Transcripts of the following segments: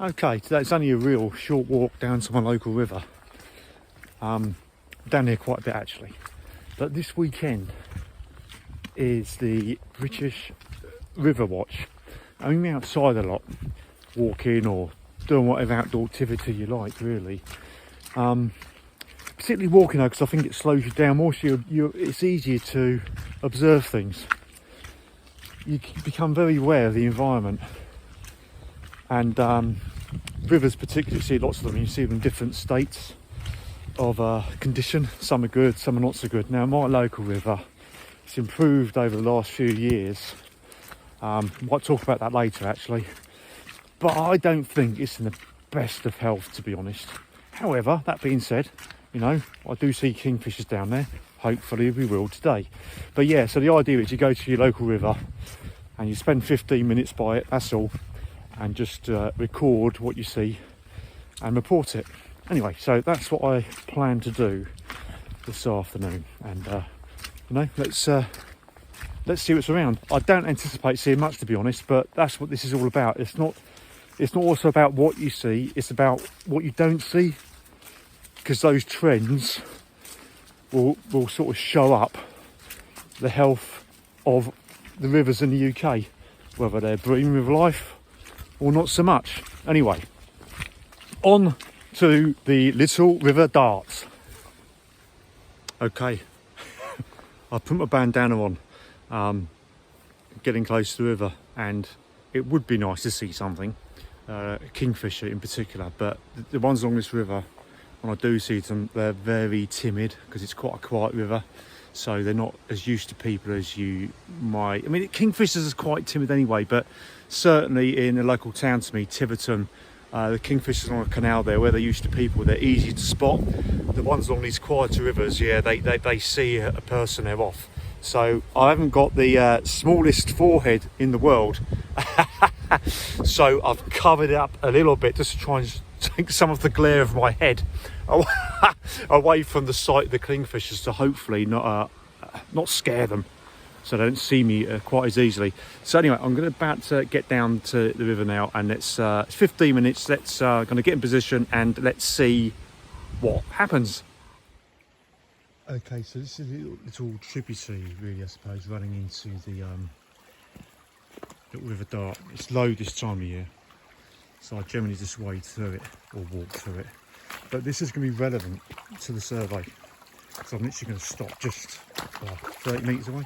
Okay, so it's only a real short walk down to my local river. Down here quite a bit actually. But this weekend is the British River Watch. I'm outside a lot, walking or doing whatever outdoor activity you like, really. Particularly walking though, because I think it slows you down more, so it's easier to observe things. You become very aware of the environment, and rivers particularly, you see lots of them, you see them in different states of condition. Some are good, some are not so good. Now my local river, it's improved over the last few years. Might talk about that later actually, but I don't think it's in the best of health, to be honest. However, that being said, you know, I do see kingfishers down there. Hopefully we will today. But yeah, so the idea is you go to your local river and you spend 15 minutes by it, that's all, and just record what you see and report it. Anyway, so that's what I plan to do this afternoon, and you know, let's see what's around. I don't anticipate seeing much, to be honest, but that's what this is all about. It's not also about what you see, it's about what you don't see, because those trends will sort of show up the health of the rivers in the UK, whether they're brimming with life or not so much. Anyway, on to the Little River Darts. Okay, I put my bandana on, getting close to the river, and it would be nice to see something, kingfisher in particular, but the ones along this river, when I do see them, they're very timid because it's quite a quiet river, so they're not as used to people as you might. I mean, kingfishers are quite timid anyway, but certainly in a local town to me, Tiverton, the kingfishers on a canal there, where they're used to people, they're easy to spot. The ones along these quieter rivers, yeah, they see a person, they're off. So I haven't got the smallest forehead in the world, so I've covered it up a little bit just to try and take some of the glare of my head away from the sight of the kingfishers, to hopefully not scare them, so they don't see me quite as easily. So anyway, I'm about to get down to the river now, and it's 15 minutes. Let's going to get in position and let's see what happens. Okay, so this is a little tributary, really, I suppose, running into the Little River Dart. It's low this time of year, so I generally just wade through it or walk through it. But this is going to be relevant to the survey, so I'm literally going to stop just 30 metres away,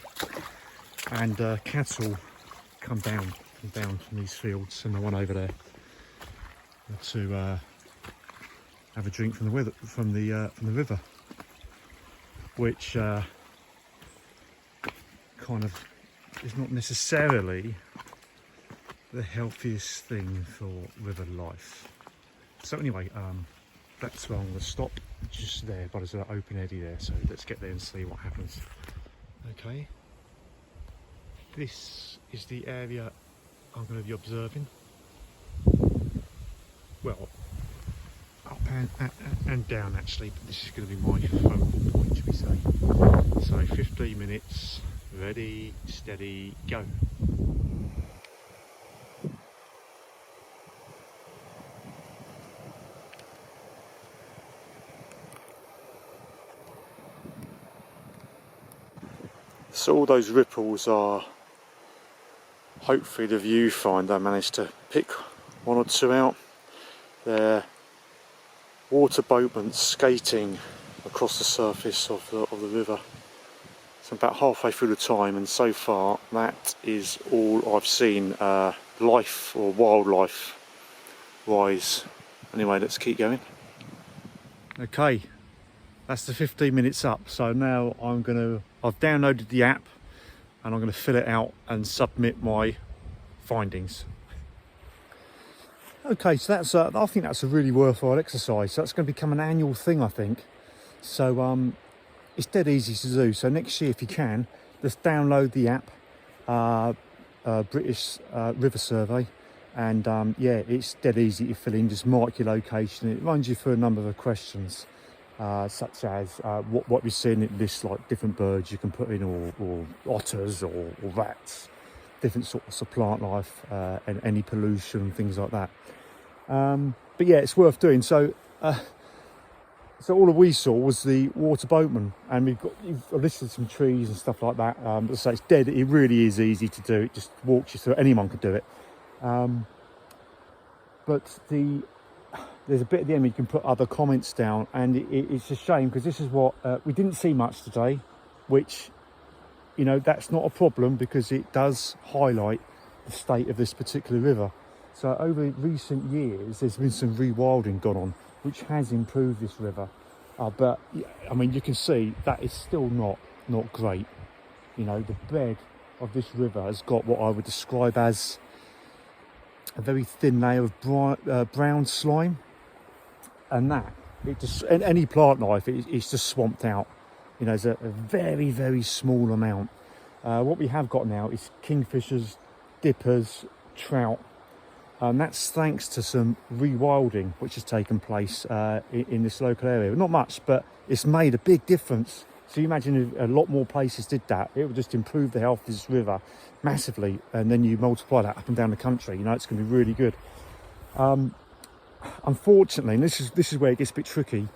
and cattle come down from these fields, and the one over there, to have a drink from the river, which kind of is not necessarily the healthiest thing for river life. So anyway, that's where I'm going to stop, just there, but there's an open eddy there, so let's get there and see what happens. Okay, this is the area I'm going to be observing. Well, up and down actually, but this is going to be my focal point, should we say. So 15 minutes, ready, steady, go. So all those ripples are hopefully the viewfinder. I managed to pick one or two out. They're water boatmen skating across the surface of the river. So about halfway through the time, and so far that is all I've seen life or wildlife wise. Anyway, let's keep going. Okay, that's the 15 minutes up. So now I've downloaded the app and I'm going to fill it out and submit my findings. Okay, so that's I think that's a really worthwhile exercise. So that's going to become an annual thing, I think. So it's dead easy to do. So next year, if you can, just download the app, British River Survey, and yeah, it's dead easy to fill in. Just mark your location. It runs you through a number of questions, such as what you're seeing. It lists like different birds you can put in, or otters, or rats, different sorts of plant life, and any pollution, things like that. But yeah, it's worth doing. So all we saw was the water boatman, and you've listed some trees and stuff like that. But so it's dead. It really is easy to do. It just walks you through. Anyone could do it. But there's a bit at the end where you can put other comments down, and it's a shame because this is what we didn't see much today, which, you know, that's not a problem because it does highlight the state of this particular river. So over recent years, there's been some rewilding gone on, which has improved this river. But I mean, you can see that is still not great. You know, the bed of this river has got what I would describe as a very thin layer of brown slime, and that it just any plant life it's just swamped out. You know, there's a very, very small amount. What we have got now is kingfishers, dippers, trout, and that's thanks to some rewilding which has taken place in this local area. Not much, but it's made a big difference. So you imagine if a lot more places did that, it would just improve the health of this river massively, and then you multiply that up and down the country. You know, it's going to be really good. Unfortunately, and this is where it gets a bit tricky.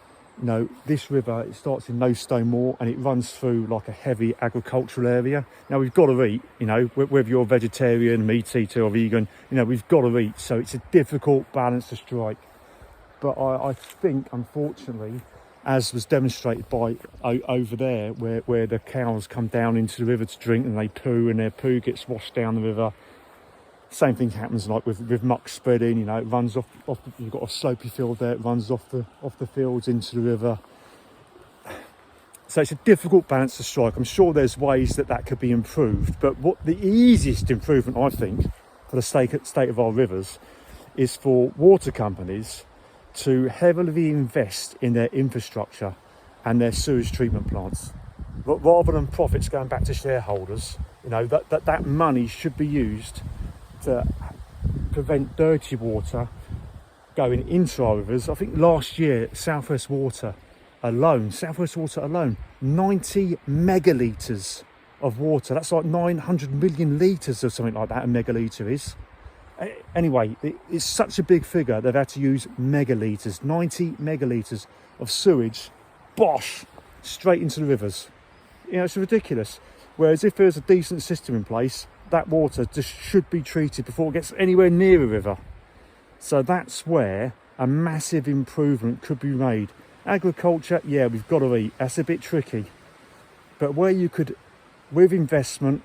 You know, this river, it starts in Lowstone Moor and it runs through like a heavy agricultural area. Now we've got to eat, you know, whether you're vegetarian, meat eater or vegan, you know, we've got to eat. So it's a difficult balance to strike. But I think, unfortunately, as was demonstrated by over there, where the cows come down into the river to drink and they poo, and their poo gets washed down the river. Same thing happens like with muck spreading. You know, it runs off you've got a slopey field there, it runs off the fields into the river. So it's a difficult balance to strike. I'm sure there's ways that could be improved, but what the easiest improvement, I think, for the state of our rivers is for water companies to heavily invest in their infrastructure and their sewage treatment plants. But rather than profits going back to shareholders, you know, that money should be used to prevent dirty water going into our rivers. I think last year, South West Water alone, 90 megalitres of water. That's like 900 million litres or something like that, a megalitre is. Anyway, it's such a big figure, they've had to use megalitres, 90 megalitres of sewage, bosh, straight into the rivers. You know, it's ridiculous. Whereas if there's a decent system in place, that water just should be treated before it gets anywhere near a river. So that's where a massive improvement could be made. Agriculture, yeah, we've got to eat. That's a bit tricky. But where you could, with investment,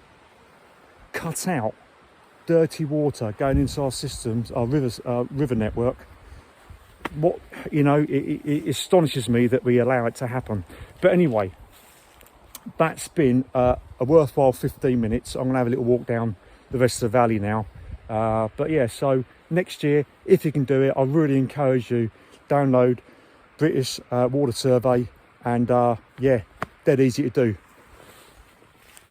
cut out dirty water going into our systems, our rivers, our river network, what, you know, it astonishes me that we allow it to happen. But anyway, that's been a worthwhile 15 minutes. I'm going to have a little walk down the rest of the valley now. But yeah, so next year, if you can do it, I really encourage you, download British Water Survey, and yeah, dead easy to do.